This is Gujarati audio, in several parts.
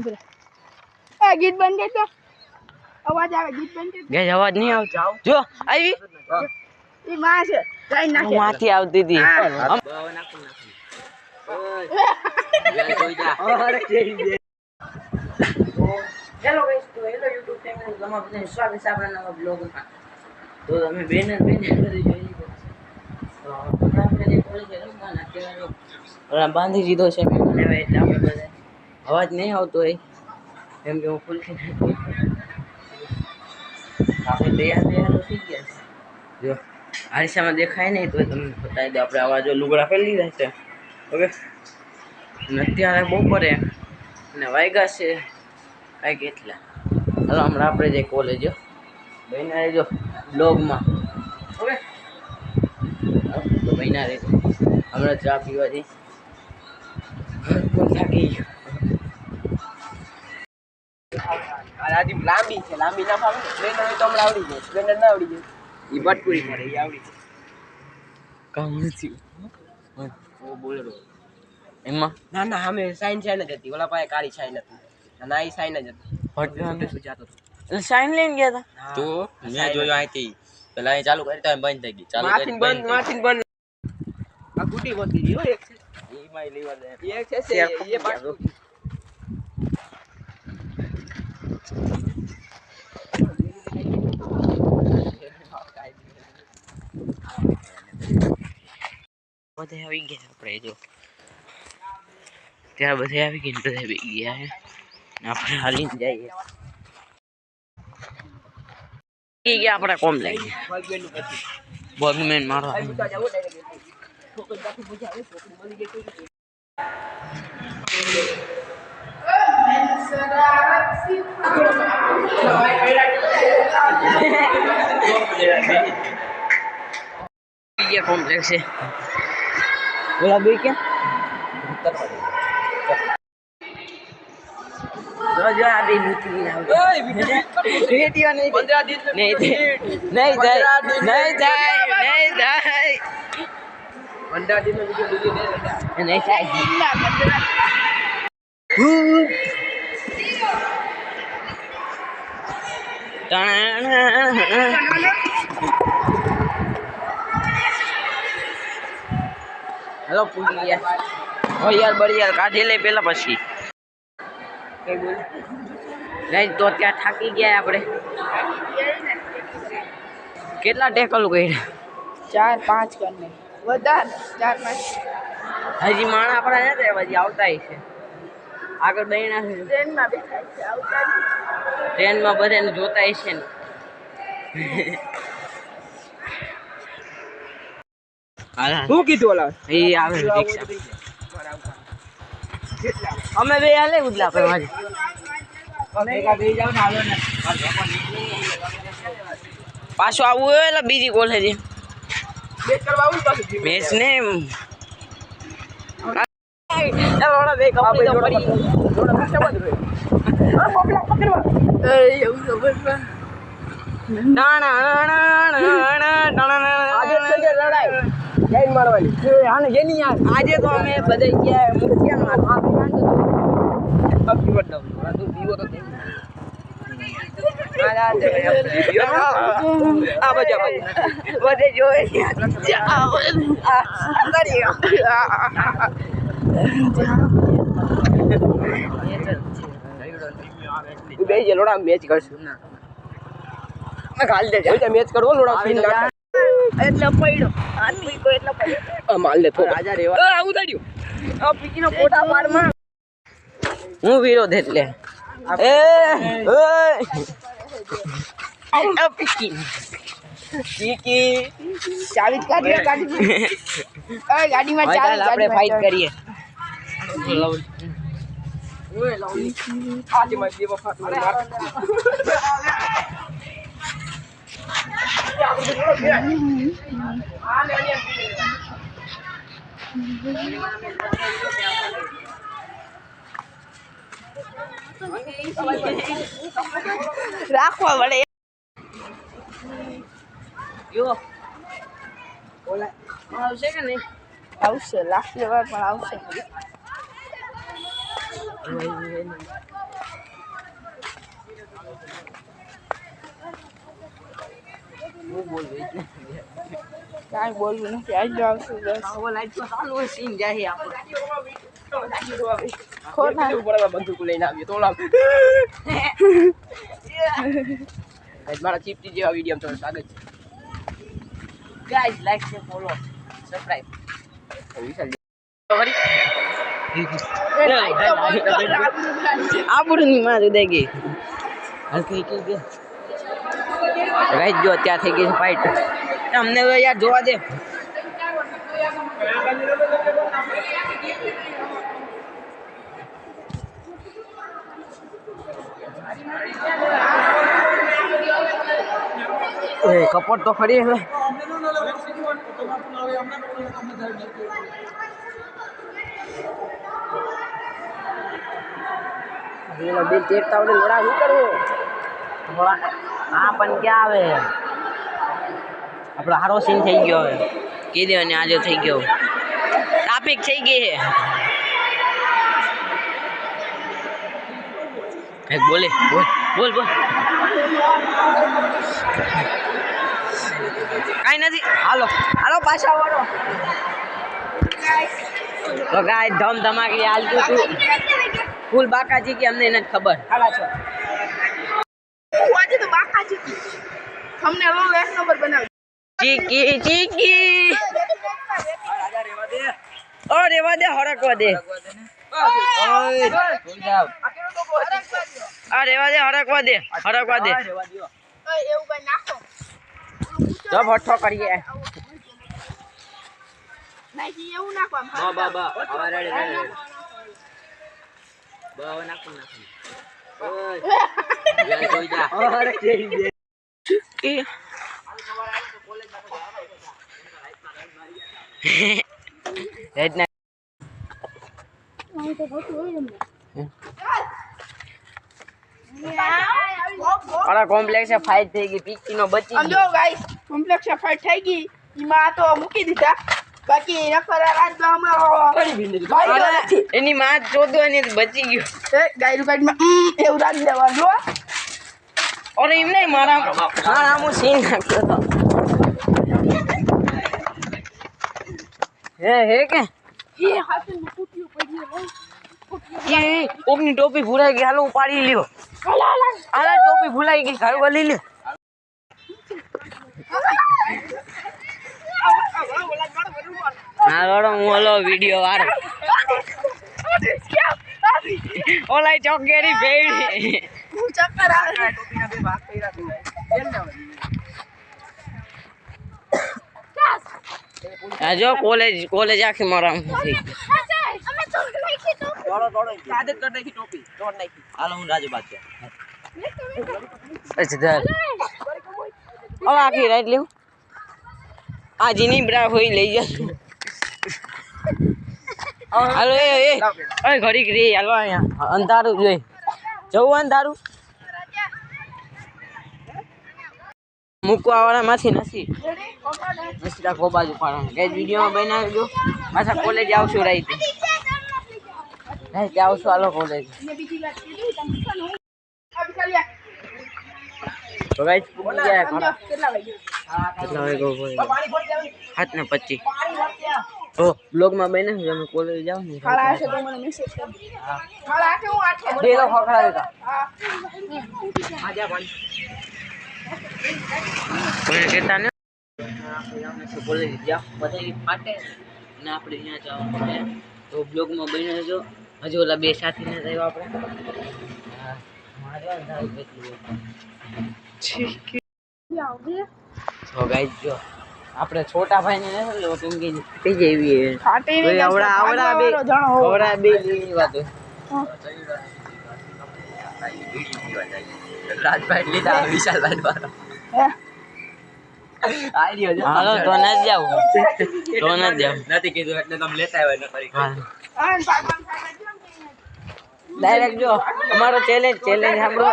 એ ગીત બંધ કર તો અવાજ આવે ગીત બંધ કર ગેસ અવાજ નહીં આવતો જો આવી ઈ માં છે કઈ નાખે માથી આવતી હતી હેલો ગાઈસ તો હેલો YouTube ચેનલ તમારું બધાનું સ્વાગત છે આપણા નવા બ્લોગમાં તો તમે બેન કરી જોઈ તો આપણે જે કોલ છે રમવાના અત્યારે ઓલા બાંધી દીધો છે મેં મને હવે એટલે આપણે બધા અવાજ નહીં આવતો હોય એમ કે હું ખુલથી નાખું આપણે તૈયાર થઈ ગયા છે જો આરિશામાં દેખાય નહીં તો તમને બતાવી દો આપણે આવા જો લુગડા પહેરી લીધા છે ઓકે અને અત્યારે બપોરે અને વાગ્યા છે કાંઈક એટલા હાલો હમણાં આપણે જે કોલેજ બહેના રહેજો બ્લોગમાં ઓકે તો બહેના રહેજો હમણાં ચા પીવાથી થાકી ગયો આજી લાંબી છે લાંબી ના ફાવે સ્પ્લેન્ડર હોય તો હમણાં આવડી જાય સ્પ્લેન્ડર ના આવડી જાય એ બટકુરી કરે એ આવડી જાય કામ નથી બોલેરો એમાં ના ના અમે સાઈન સાઈન જ હતી ઓલા પાસે કાળી સાઈન હતી ના એ સાઈન જ હતી જાતો સાઈન લઈને ગયા હતા તો મેં જોયો અહીંથી પેલા અહીં ચાલુ કરી તો બંધ થઈ ગઈ ચાલુ કરી માથીન બંધ આ ગુટી બોતી રહ્યો એક છે એમાં લેવા દે એક છે એ બાજુ બધે આવી ગયા આપણે જો ત્યાં બધે આવી ગયા બધા આવી ગયા હે આપણે હાલીને જઈએ ગયા આપણે કોમ લાગી બગમેન મારો કોમ્પ્લેક્સ છે ઓલા બે ક્યાં જો આ બે મૂકી ના રેડિયો નહીં 15 દિન નહીં થાય નહીં થાય 15 દિન નો વિડિયો દે નહીં થાય હેલો પૂરી ગયા ઓ યાર બળી યાર કાઢી લે પેલા પછી કઈ બોલ નહીં તો ત્યાં થાકી ગયા આપણે કેટલા ટેકલ કર્યા 4-5 કરને વધારે 4-5 હજી માણા આપણા નથી હજી આવતા છે આગળ બહેના છે ટ્રેનમાં બેઠા છે આવતા ટ્રેનમાં બધાને જોતા છે ને શું કીધું ઓલા એ આવે રિક્ષા અમે બે હાલે ઉદલા પર મારી પાછું આવું હોય એટલે બીજી કોલેજ મેચ ને આજે તો અમે બધા ગયા બધે જોઈ બે જે લોડા મેચ કરશું ના ગાલ દે મેચ કરવો લોડા એટલે પડ્યો આદમી કોઈ એટલે પડ્યો માલ લે તો રાજા રેવા આવું થયું આ પીકીનો ફોટા પાડમાં હું વિરોધ એટલે એ ઓય પીકી પીકી ચાવી કાઢી ગાડીમાં ચાવી આપણે ફાઇટ કરીએ ઓય લાવલી આજે માં દેવા ફાટું માર રાખવા પડે યો ઓલા આવશે કે નહીં આવશે લાસ્ટ લેવલ પણ આવશે બોલવું એટલે કાંઈ બોલવું નથી આજ જો આવશે બસ આવો લાઈટ તો ચાલુ હોય સીન જાય આપણો ખોટા બંદૂક લઈને આવ્યો તો લાવ મારા ચીપટી જેવા વિડીયો તમારું સ્વાગત છે ગાઈસ લાઈક છે ફોલો સબસ્ક્રાઇબ વિશાલ આપણું માં દે ગઈ હાલ કઈ કઈ દે ગાઈસ જો અત્યારે થઈ ગઈ છે ફાઇટ અમને યાર જોવા દે કપડ તો ખરી હવે બિલ તેરતા વડે લોડા શું કરવું હા પણ ક્યાં આવે આપણો સારો સીન થઈ ગયો હવે કહી દે અને આજે થઈ ગયો ટ્રાફિક થઈ ગઈ છે બોલે બોલ બોલ બોલ કાઈ નથી હાલો હાલો પાછા વાળો તો ગાય ધમ ધમાકી હાલતું તું ફૂલ બાકાજી કે અમને નથી ખબર આવા છો આજે તો બાકાજી તમને લો એક નંબર બનાવ ચીકી ચીકી ઓ રેવા દે હરકવા દે આ રેવા દે હરકવા દે હરકવા દે એવું કઈ નાખો તો ભઠ્ઠો કરીએ નાખી એવું નાખવા બા બા બા હવે રેડી રેડી બા હવે નાખો નાખો ઓય જય જોઈ જા અરે કેરી દે કે હેડ ના અરે કોમ્પ્લેક્સ ફાઇટ થઈ ગઈ પીકી નો બચી સમજો ગાઈસ કોમ્પ્લેક્સ ફાઇટ થઈ ગઈ ઈમાં તો મૂકી દીધા બાકી નફર રાત તો હમણાં એની માં ચોદો એની બચી ગયો ગાયરું કાઢમાં એવું રાત દેવાનું જો અરે એમ નહીં મારા હું સીન નાખ્યો હતો હે કે એ હાથે ફૂટ્યું પડ્યું એ કોકની ટોપી ભૂલાઈ ગઈ હાલો ઉપાડી લ્યો આલા ટોપી ભૂલાઈ ગઈ ઘર વળી લ્યો હા રોડો હું ઓલો વિડિયો વાળો ઓલા ચોકેરી ભેડી હું ચક્કર આવે ટોપીના બે ભાગ કર્યા આ જો કોલેજ આખી મારા અમે તો નાખી તો આદત કરી નાખી ટોપી તોડ નાખી હાલો હું રાજુ બાદ અચ્છા હવે આખી રાઈટ લેવું આ જીની બ્રા હોય લઈ જા હાલો એ ઘડીક રે હાલો અહીંયા અંધારું જોઈ જવું અંધારું મૂકવા વાળા માંથી નથી મસ્તા કો બાજુ પાડવાનું કઈ વિડીયોમાં બનાવજો પાછા કોલેજ આવશું રાઈટ આવશું હાલો કોલેજ બીજી વાત કીધી તમે ચાલ્યા તો ગાઈસ પૂરી જાય ખરા કેટલા વાગે કેટલા વાગે ગો પાણી ભરી દેવાનું 7:25 પાણી ભરી દે ઓ બ્લોગમાં બને તમે કોલેજ જાવ ને ખાલા હશે તો મને મેસેજ કરજો ખાલા આઠે હું આઠે બેલો ખખડા દેતા હા આજા પાણી કોઈ કહેતા ને આપણે કોલેજ જાવ બધા ફાટે ને આપણે અહીંયા જવાનું છે તો બ્લોગમાં બને જો હજુ ઓલા બે સાથી ને થયો આપણે હા મારે અંધારું કેટલું તો ગાઈસ જો આપણે છોટા ભાઈ ને નથી લો કેમ કે થઈ જેવી ફાટી આવડા બે ની વાત રાજભાઈ લીધા વિશાલભાઈ વાળો હાલો તો ન જાવ તો ન જાવ નથી કીધું એટલે તમે લેતા આવ્યા ન કરી ડાયરેક્ટ જો અમારો ચેલેન્જ સાંભળો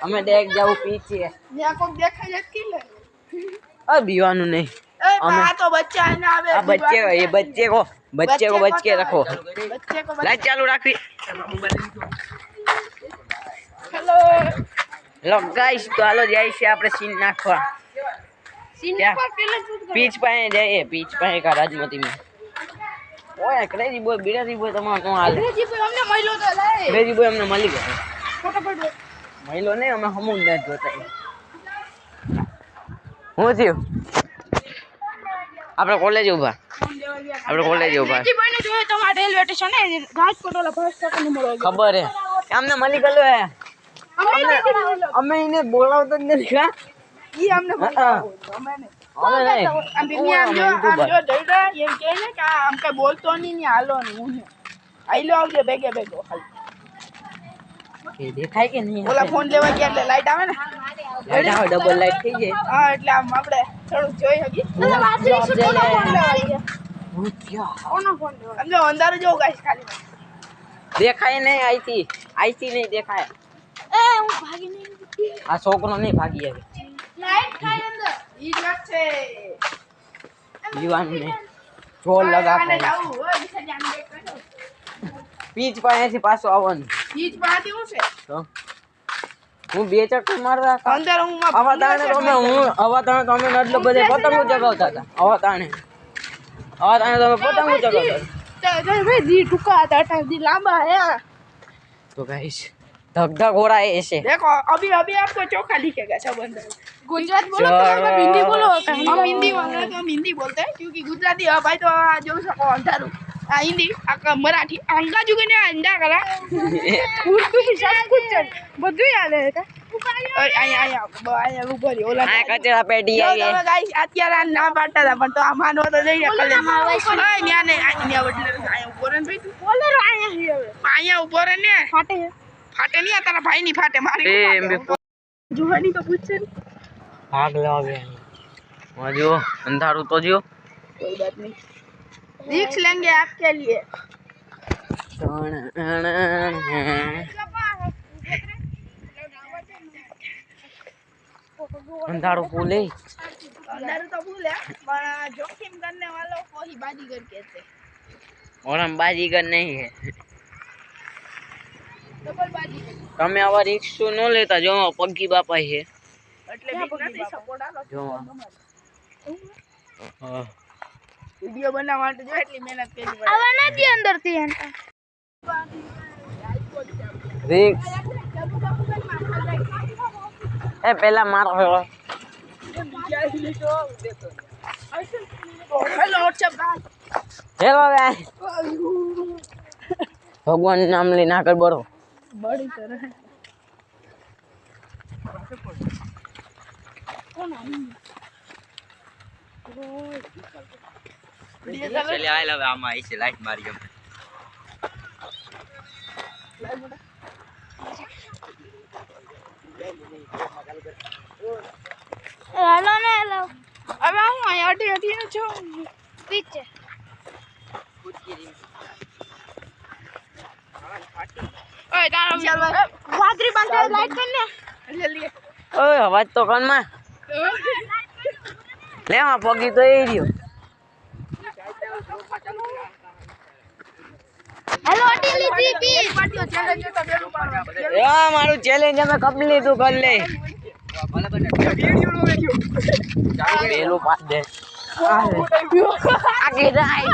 અમે ડાયરેક્ટ જાવું પીછે દેખાય જ કે આ બીવાનું નહીં અમે આ તો બચ્ચા ને આવે આ બચ્ચે को बच के रखो बच्चे को लाइट चालू રાખવી हेलो લો ગાઈસ તો હાલો જાય છે આપણે સીન નાખવા પીચ પાસે જાય પીચ પાસે કા રાજમતી માં ઓય ક્રેઝી બોય બિરાજી બોય તમાર કોણ હાલે ક્રેઝી બોય અમને મળી ગયો મહિલો ને અમે હમું ન જોતા હું થયું આપણે કોલેજ ઉભા ખબર હે અમને મળી ગયો હે અમે એને બોલાવતા જ નથી કા ઈ અમને અમે નહીં આમ જો જઈડા એમ કહે ને કે આમ કઈ બોલતો નહીં ને હાલો ને હું આઈલો આવજે ભેગે ભેગો એ દેખાય કે નહીં ઓલા ફોન લેવા ગયા એટલે લાઈટ આવે ને લાઈટ આવે ડબલ લાઈટ થઈ જાય હા એટલે આમ આપણે થોડું જોઈ હકી સમજો અંધારું જોઉં ગાઈસ ખાલી દેખાય નહીં આઈથી નહીં દેખાય આ છોકરો નહીં ભાગી આવે ઈ જ વાત છે જીવાન ને જોર લગા આને જાવું હોય બિસાડી આને બેક કરો પીચ પાસેથી પાછો આવવાનું ઈ જ વાત એવું છે તો હું બે ચક્કર મારવા અંદર હું આવા તાણે તો અમે એટલો બધે પતંગો ચગાવતા હતા આવા તાણે તમે પતંગો ચગાવતા તો ભાઈ દી ટૂંકા હતા અટા દી લાંબા હે तो गाइस धक धक हो रहा है ऐसे देखो अभी आपको चोखा लिखेगा सब अंदर गुजरात बोलो तो आप हिंदी बोलो हम हिंदी बोलते हैं हम हिंदी बोलते हैं क्योंकि गुजराती भाई तो जो सको अंधारू हिंदी मराठी अंगा जुगे ने अंडा करा उर्दू सब कुछ બધું યાદ હે આયા ઉપર ઓલા આ કચરા પેટી આવી તમે ગાઈસ અત્યારે આ ના પાડતા હતા પણ તો આ માનવો તો જઈને કલે ઓય ન્યા ને ન્યા વડલે આયા ઉપર ને ભાઈ તું બોલેરો આયા ઉપર ને ફાટે નહીં તારા ભાઈ ની ફાટે મારી જોવાની તો પૂછે ભાગ લેવા ગયા જો અંધારું તો જો कोई बात नहीं रिक्स लेंगे आपके लिए अंधारू फूले अंधारू तो फूल है पर जोखिम करने वालों को ही बाजीगर कहते हैं और हम बाजीगर नहीं है डबल बाजीगर તમે આવા રિક્સ ન લેતા જો પગી બાપા છે એટલે બીક નથી સપોર્ટ આલો જો વિડિયો બનાવવા માટે જો એટલી મહેનત કરી પડે આવા નથી અંદર થી રિક્સ એ પેલા મારો हेलो व्हाट्सएप હેલો ગાય ભગવાન નામ લઈને આગળ બળો बड़ी तरह चले आए लवे आमा ऐसे लाइट मारी हम હેલો ને હેલો હવે હું અહીંયા અટી નો છું પીછે ઓય તારો વાદરી બાંધે લાઈટ કરને જલ્દી ઓય અવાજ તો કોણ માં લે માં પગી તો એ રહ્યો હેલો અટી લીધી પી પાટીઓ ચેલેન્જ તો બેરું પાડવા યા મારું ચેલેન્જ અમે કમ્પ્લીટ તું કર લે વિડિયો નો વેખ્યો પેલું પાસ દે આગે જાય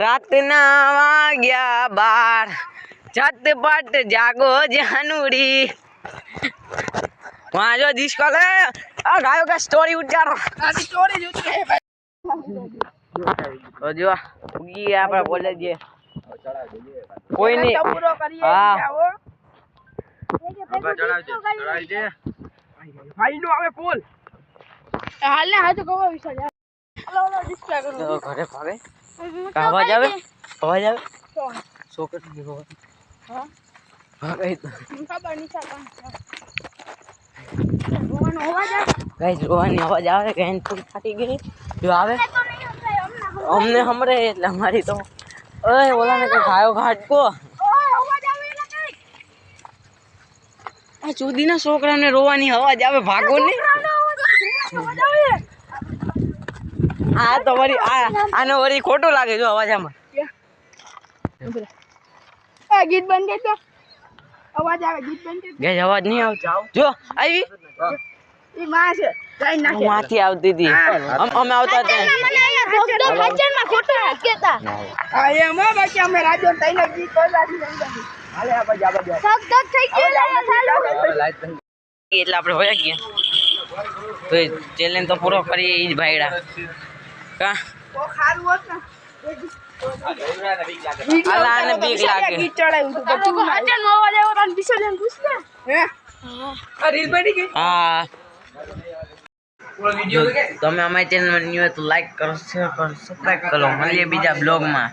રાતના વાગ્યા 12 ઝટપટ જાગો જાનુડી વહાં જો ડિસ્કો લે આ ગાયો કા સ્ટોરી ઉતારો આ સ્ટોરી જ ઉતરે તો જો ઉગી આપણા કોલેજ જે કોઈ નહીં પૂરો કરીએ હા. આવો ભાઈ નો આવે કોલ હાલ ને હાથ ગવા વિશે હાલો ડિસ્પ્લે કરો તો ઘરે ભાગે અવાજ આવે છોકરી અવાજ હા ભાગે તો ખબર નહીં સાબા ગાઈસ રોવાની અવાજ આવે કે એન થોડી ફાટી ગઈ જો આવે અમને હમરે એટલે અમારી તો ઓય ઓલાને કે ખાયો ઘાટકો આ ચૂદીના છોકરાને રોવાની અવાજ આવે ભાગો ને આ તો વળી આનો વળી ખોટું લાગે જો અવાજ આમાં આ ગીત બંધ કરી દો અવાજ આવે ગીત બંધ કરી ગેસ અવાજ નહીં આવતો જો આવી દો ઈ માં છે ગાઈ નાખે માંથી આવતી હતી અમે આવતા હતા મને અહીંયા ધોકધો ખાચરમાં ખોટું નથી કહેતા હા એમ હો બાકી અમે રાજ્ય તઈને ગીત બોલાવી હાલે આ બાજુ ધોકધો થઈ ગયો ચાલુ એટલે આપણે હોયા ગયા તો ચેલેન્જ તો પૂરો કરીએ ઈ જ ભાઈડા કા તો ખારું હોત ને આલા આને બીક લાગે ગીત ચડાવ્યું હતું પછી હાચન અવાજ આવ્યો તો વિસર્જન પૂછ ને હે આ રીલ બની ગઈ હા તમે અમારી ચેનલ માં ન્યુ હોય તો લાઈક કરો શેર કરો સબસ્ક્રાઇબ કરો મળીએ બીજા બ્લોગમાં